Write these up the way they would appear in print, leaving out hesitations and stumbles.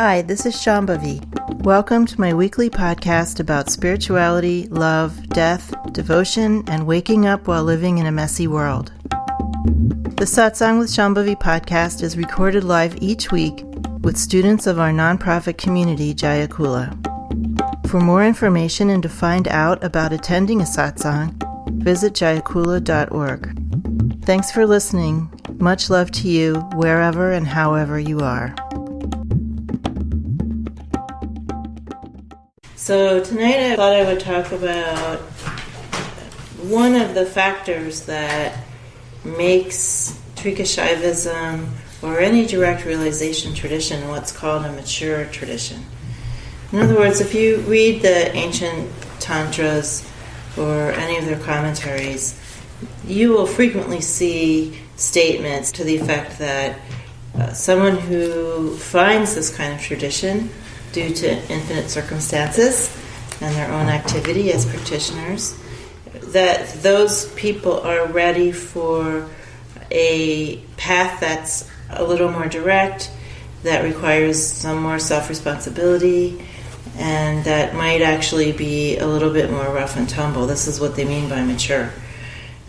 Hi, this is Shambhavi. Welcome to my weekly podcast about spirituality, love, death, devotion, and waking up while living in a messy world. The Satsang with Shambhavi podcast is recorded live each week with students of our nonprofit community, Jayakula. For more information and to find out about attending a satsang, visit jayakula.org. Thanks for listening. Much love to you, wherever and however you are. So tonight I thought I would talk about one of the factors that makes Trikashaivism or any direct realization tradition what's called a mature tradition. In other words, if you read the ancient tantras or any of their commentaries, you will frequently see statements to the effect that someone who finds this kind of tradition due to infinite circumstances and their own activity as practitioners, that those people are ready for a path that's a little more direct, that requires some more self-responsibility, and that might actually be a little bit more rough and tumble. This is what they mean by mature.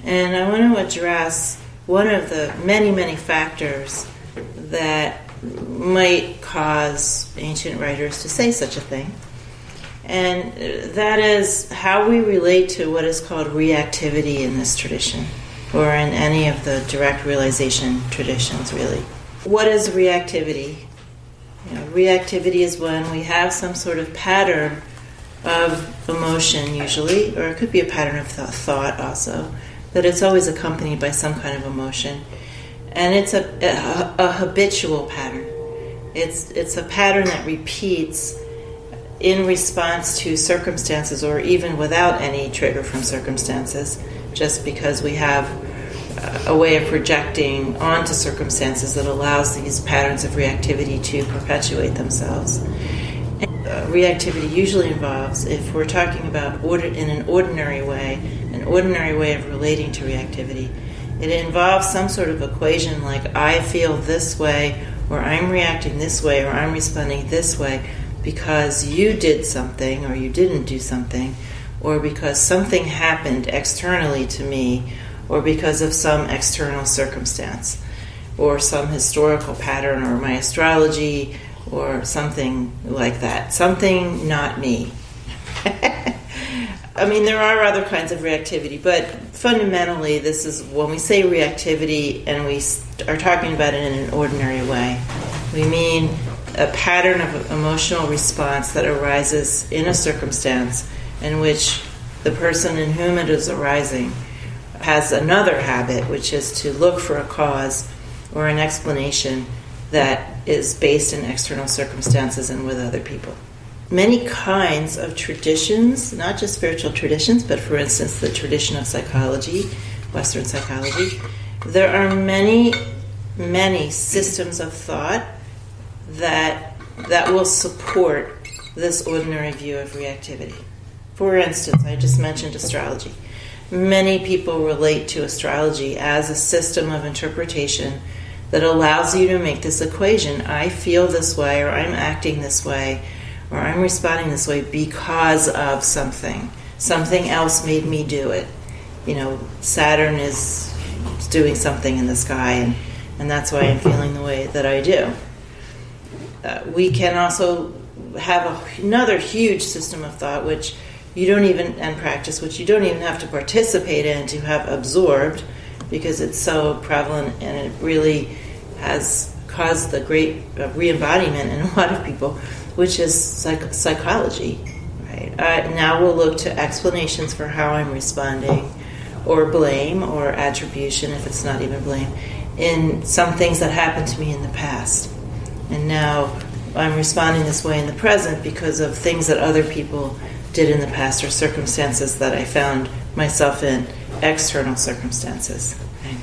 And I want to address one of the many, many factors that might cause ancient writers to say such a thing. And that is how we relate to what is called reactivity in this tradition, or in any of the direct realization traditions, really. What is reactivity? Reactivity is when we have some sort of pattern of emotion, usually, or it could be a pattern of thought also, that it's always accompanied by some kind of emotion. And it's a habitual pattern. It's a pattern that repeats in response to circumstances, or even without any trigger from circumstances, just because we have a way of projecting onto circumstances that allows these patterns of reactivity to perpetuate themselves. And, reactivity usually involves, if we're talking about in an ordinary way of relating to reactivity, it involves some sort of equation like I feel this way, or I'm reacting this way, or I'm responding this way because you did something or you didn't do something, or because something happened externally to me, or because of some external circumstance, or some historical pattern, or my astrology, or something like that. Something not me. I mean, there are other kinds of reactivity, but fundamentally, this is when we say reactivity and we are talking about it in an ordinary way, we mean a pattern of emotional response that arises in a circumstance in which the person in whom it is arising has another habit, which is to look for a cause or an explanation that is based in external circumstances and with other people. Many kinds of traditions, not just spiritual traditions, but for instance the tradition of psychology, Western psychology, there are many, many systems of thought that will support this ordinary view of reactivity. For instance, I just mentioned astrology. Many people relate to astrology as a system of interpretation that allows you to make this equation. I feel this way, or I'm acting this way, or I'm responding this way because of something. Something else made me do it. Saturn is doing something in the sky, and that's why I'm feeling the way that I do. We can also have another huge system of thought, which you don't even have to participate in to have absorbed, because it's so prevalent and it really has caused the great re-embodiment in a lot of people, which is psychology. Right? Now we'll look to explanations for how I'm responding, or blame, or attribution, if it's not even blame, in some things that happened to me in the past. And now I'm responding this way in the present because of things that other people did in the past, or circumstances that I found myself in, external circumstances. Okay.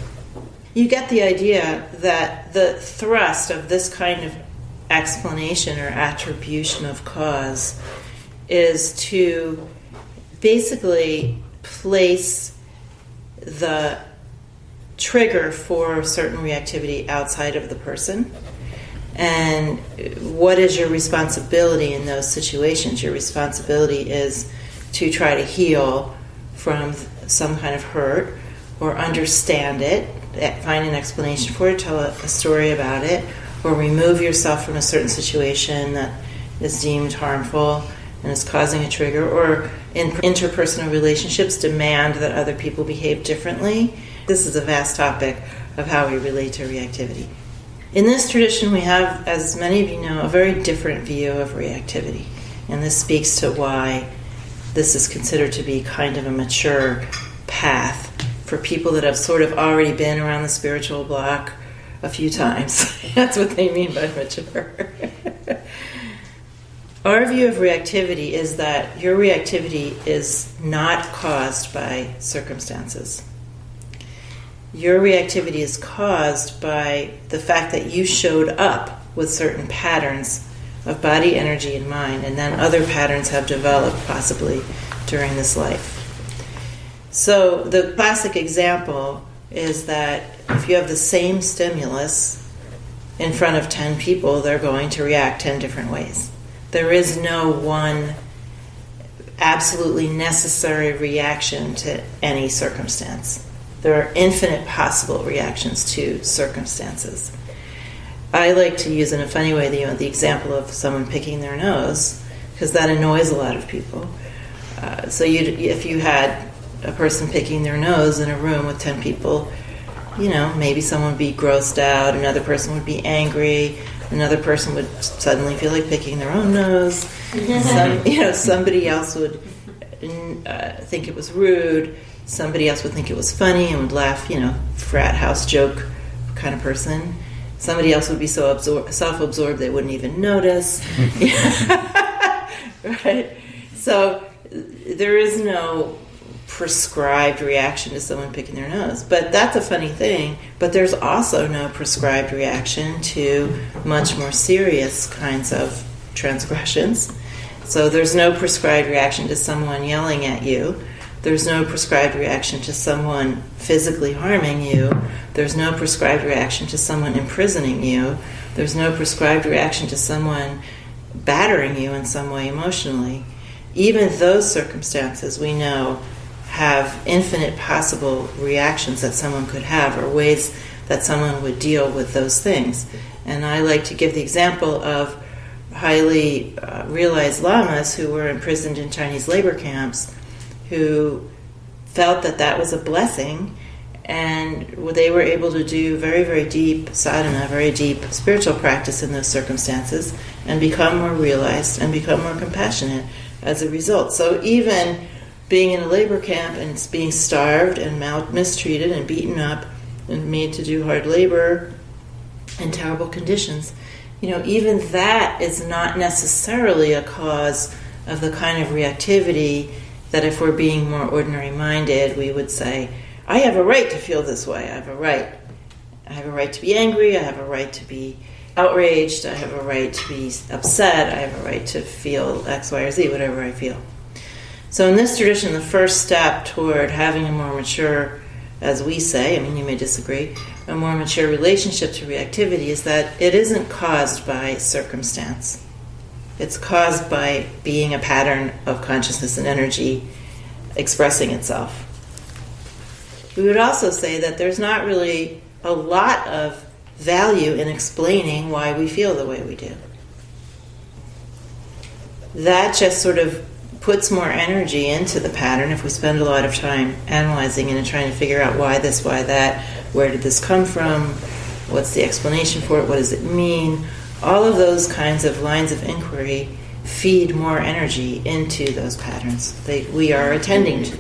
You get the idea that the thrust of this kind of explanation or attribution of cause is to basically place the trigger for certain reactivity outside of the person, And what is your responsibility in those situations? Your responsibility is to try to heal from some kind of hurt, or understand it, find an explanation for it, tell a story about it, or remove yourself from a certain situation that is deemed harmful and is causing a trigger, or in interpersonal relationships demand that other people behave differently. This is a vast topic of how we relate to reactivity. In this tradition, we have, as many of you know, a very different view of reactivity. And this speaks to why this is considered to be kind of a mature path for people that have sort of already been around the spiritual block a few times. That's what they mean by mature. Our view of reactivity is that your reactivity is not caused by circumstances. Your reactivity is caused by the fact that you showed up with certain patterns of body, energy, and mind, and then other patterns have developed possibly during this life. So the classic example is that if you have the same stimulus in front of 10 people, they're going to react 10 different ways. There is no one absolutely necessary reaction to any circumstance. There are infinite possible reactions to circumstances. I like to use in a funny way the example of someone picking their nose, because that annoys a lot of people. So if you had a person picking their nose in a room with 10 people, maybe someone would be grossed out, another person would be angry, another person would suddenly feel like picking their own nose. Somebody else would think it was rude. Somebody else would think it was funny and would laugh, frat house joke kind of person. Somebody else would be so self-absorbed they wouldn't even notice. Right? So there is no prescribed reaction to someone picking their nose. But that's a funny thing. But there's also no prescribed reaction to much more serious kinds of transgressions. So there's no prescribed reaction to someone yelling at you. There's no prescribed reaction to someone physically harming you. There's no prescribed reaction to someone imprisoning you. There's no prescribed reaction to someone battering you in some way emotionally. Even those circumstances we know have infinite possible reactions that someone could have, or ways that someone would deal with those things. And I like to give the example of highly realized lamas who were imprisoned in Chinese labor camps, who felt that that was a blessing, and they were able to do very, very deep sadhana, very deep spiritual practice in those circumstances, and become more realized and become more compassionate as a result. So even being in a labor camp and being starved and mistreated and beaten up and made to do hard labor in terrible conditions, even that is not necessarily a cause of the kind of reactivity that, if we're being more ordinary-minded, we would say, I have a right to feel this way. I have a right. I have a right to be angry. I have a right to be outraged. I have a right to be upset. I have a right to feel X, Y, or Z, whatever I feel. So in this tradition, the first step toward having a more mature, as we say, you may disagree, a more mature relationship to reactivity is that it isn't caused by circumstance. It's caused by being a pattern of consciousness and energy expressing itself. We would also say that there's not really a lot of value in explaining why we feel the way we do. That just sort of puts more energy into the pattern if we spend a lot of time analyzing it and trying to figure out why this, why that, where did this come from, what's the explanation for it, what does it mean. All of those kinds of lines of inquiry feed more energy into those patterns. We are attending to,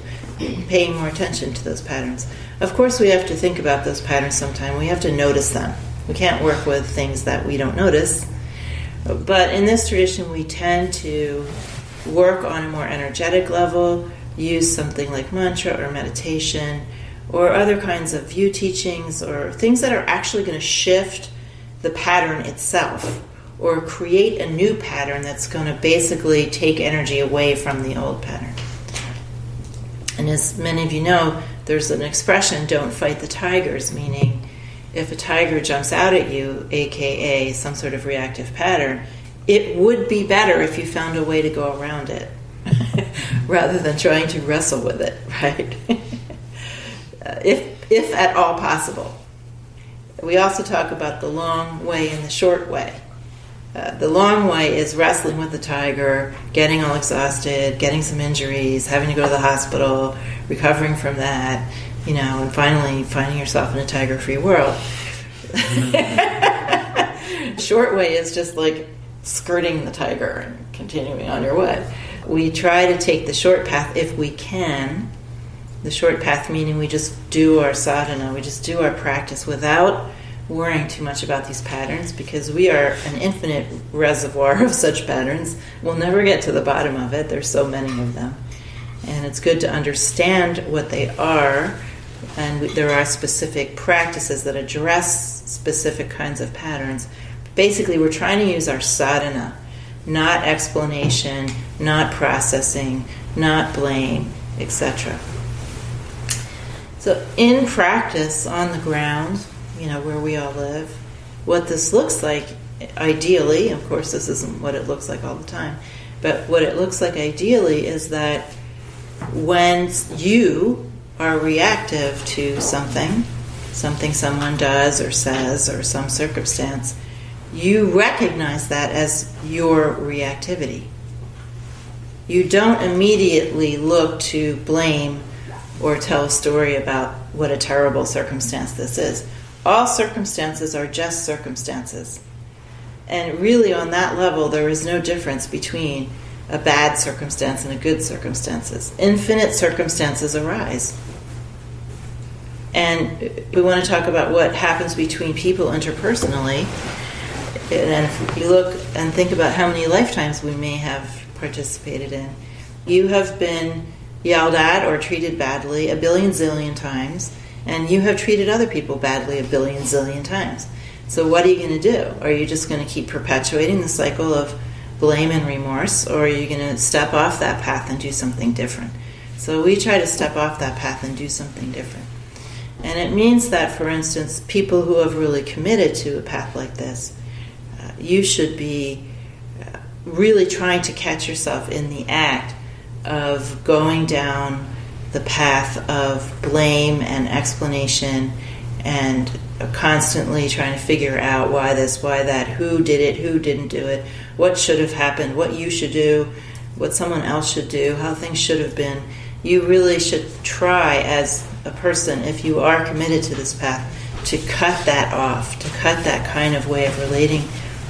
paying more attention to those patterns. Of course, we have to think about those patterns sometime. We have to notice them. We can't work with things that we don't notice. But in this tradition, we tend to work on a more energetic level, use something like mantra or meditation, or other kinds of view teachings, or things that are actually going to shift the pattern itself, or create a new pattern that's going to basically take energy away from the old pattern. And as many of you know, there's an expression, don't fight the tigers, meaning if a tiger jumps out at you, aka some sort of reactive pattern, it would be better if you found a way to go around it rather than trying to wrestle with it, right? If at all possible. We also talk about the long way and the short way. The long way is wrestling with the tiger, getting all exhausted, getting some injuries, having to go to the hospital, recovering from that, and finally finding yourself in a tiger-free world. Short way is just like skirting the tiger and continuing on your way. We try to take the short path if we can. The short path meaning we just do our sadhana, we just do our practice without worrying too much about these patterns, because we are an infinite reservoir of such patterns. We'll never get to the bottom of it. There's so many of them. And it's good to understand what they are, and there are specific practices that address specific kinds of patterns. Basically, we're trying to use our sadhana, not explanation, not processing, not blame, etc. So in practice, on the ground, where we all live, what this looks like, ideally, of course this isn't what it looks like all the time, but what it looks like ideally is that when you are reactive to something someone does or says or some circumstance, you recognize that as your reactivity. You don't immediately look to blame or tell a story about what a terrible circumstance this is. All circumstances are just circumstances. And really on that level, there is no difference between a bad circumstance and a good circumstances. Infinite circumstances arise. And we want to talk about what happens between people interpersonally. And if you look and think about how many lifetimes we may have participated in, you have been yelled at or treated badly a billion zillion times, and you have treated other people badly a billion zillion times. So what are you going to do? Are you just going to keep perpetuating the cycle of blame and remorse, or are you going to step off that path and do something different? So we try to step off that path and do something different. And it means that, for instance, people who have really committed to a path like this, you should be really trying to catch yourself in the act of going down the path of blame and explanation and constantly trying to figure out why this, why that, who did it, who didn't do it, what should have happened, what you should do, what someone else should do, how things should have been. You really should try as a person, if you are committed to this path, to cut that off, to cut that kind of way of relating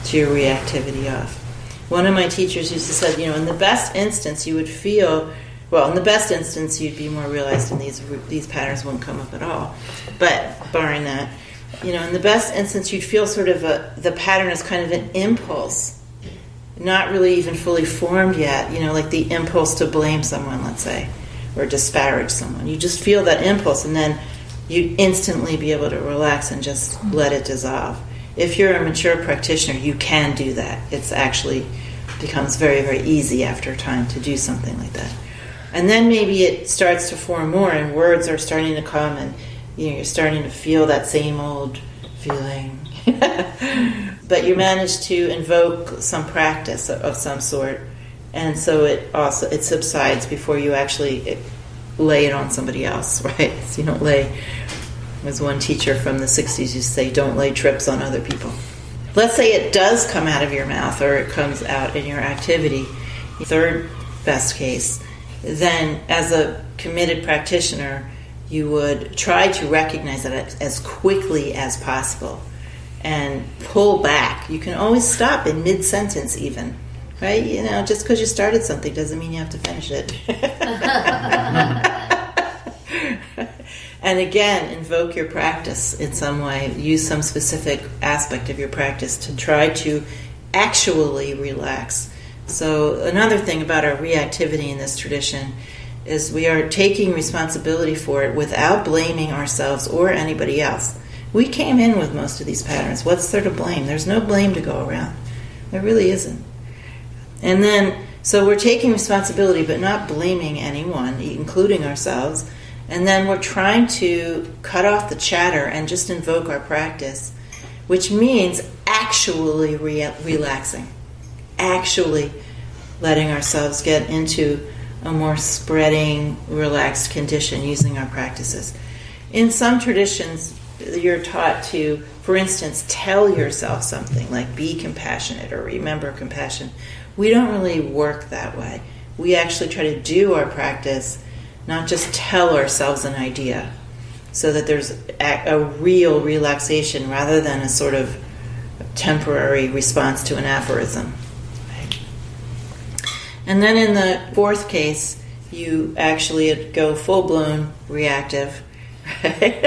to your reactivity off. One of my teachers used to say, in the best instance you would feel, in the best instance you'd be more realized and these patterns won't come up at all. But barring that, in the best instance you'd feel sort of the pattern is kind of an impulse, not really even fully formed yet, like the impulse to blame someone, let's say, or disparage someone. You just feel that impulse, and then you'd instantly be able to relax and just let it dissolve. If you're a mature practitioner, you can do that. It's actually becomes very, very easy after a time to do something like that. And then maybe it starts to form more, and words are starting to come, and you're starting to feel that same old feeling. But you manage to invoke some practice of some sort, and so it subsides before you actually lay it on somebody else, right? So you don't lay. As one teacher from the 60s used to say, don't lay trips on other people. Let's say it does come out of your mouth, or it comes out in your activity, third best case, then as a committed practitioner, you would try to recognize it as quickly as possible and pull back. You can always stop in mid-sentence even, right? Just because you started something doesn't mean you have to finish it. And again, invoke your practice in some way. Use some specific aspect of your practice to try to actually relax. So another thing about our reactivity in this tradition is we are taking responsibility for it without blaming ourselves or anybody else. We came in with most of these patterns. What's there to blame? There's no blame to go around. There really isn't. And then, so we're taking responsibility but not blaming anyone, including ourselves. And then we're trying to cut off the chatter and just invoke our practice, which means actually relaxing, actually letting ourselves get into a more spreading, relaxed condition using our practices. In some traditions, you're taught to, for instance, tell yourself something like be compassionate or remember compassion. We don't really work that way. We actually try to do our practice, not just tell ourselves an idea, so that there's a real relaxation rather than a sort of temporary response to an aphorism. Right? And then in the fourth case, you actually go full-blown reactive. Right?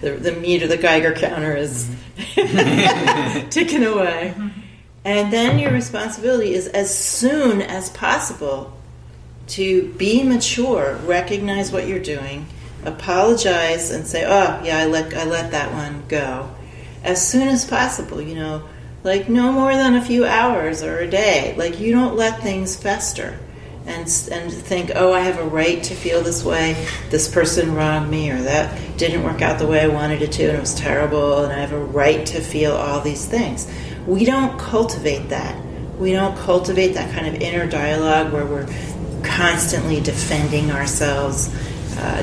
the meter of the Geiger counter is ticking away. And then your responsibility is as soon as possible to be mature, recognize what you're doing, apologize and say, oh, yeah, I let that one go. As soon as possible, like no more than a few hours or a day. Like you don't let things fester and think, oh, I have a right to feel this way. This person wronged me, or that didn't work out the way I wanted it to and it was terrible, and I have a right to feel all these things. We don't cultivate that. We don't cultivate that kind of inner dialogue where we're constantly defending ourselves,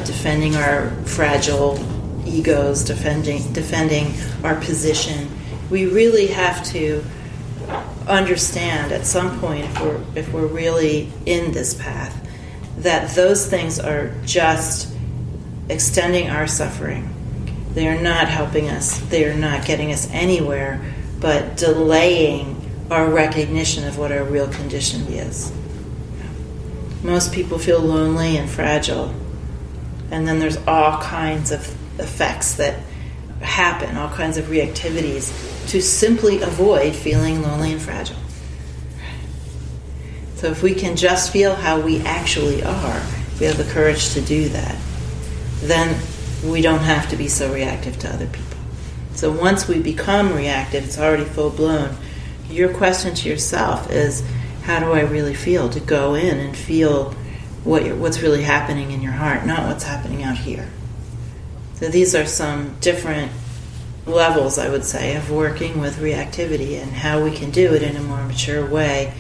defending our fragile egos, defending our position. We really have to understand at some point, if we're really in this path, that those things are just extending our suffering. They are not helping us. They are not getting us anywhere, but delaying our recognition of what our real condition is. Most people feel lonely and fragile, and then there's all kinds of effects that happen, all kinds of reactivities to simply avoid feeling lonely and fragile. So if we can just feel how we actually are, if we have the courage to do that, then we don't have to be so reactive to other people. So once we become reactive, it's already full-blown. Your question to yourself is, how do I really feel? To go in and feel what's really happening in your heart, not what's happening out here. So these are some different levels, I would say, of working with reactivity and how we can do it in a more mature way,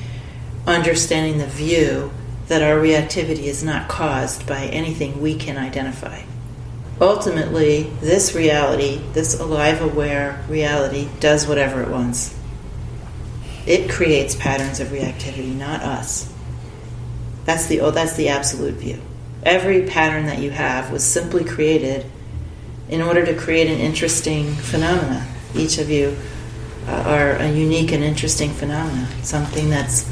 understanding the view that our reactivity is not caused by anything we can identify. Ultimately, this reality, this alive, aware reality, does whatever it wants. It creates patterns of reactivity, not us. That's the absolute view. Every pattern that you have was simply created in order to create an interesting phenomena. Each of you are a unique and interesting phenomena, something that's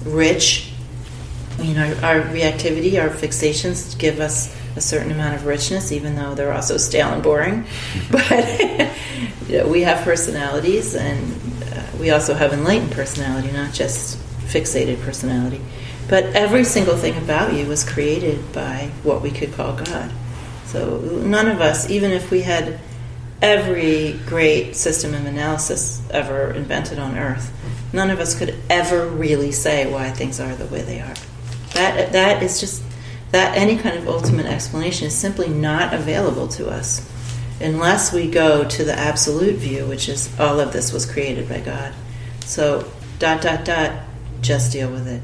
rich. Our reactivity, our fixations give us a certain amount of richness, even though they're also stale and boring. But we have personalities, and we also have enlightened personality, not just fixated personality. But every single thing about you was created by what we could call God. So none of us, even if we had every great system of analysis ever invented on Earth, none of us could ever really say why things are the way they are. That is just, that any kind of ultimate explanation is simply not available to us unless we go to the absolute view, which is all of this was created by God. So, ... just deal with it.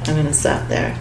I'm going to stop there.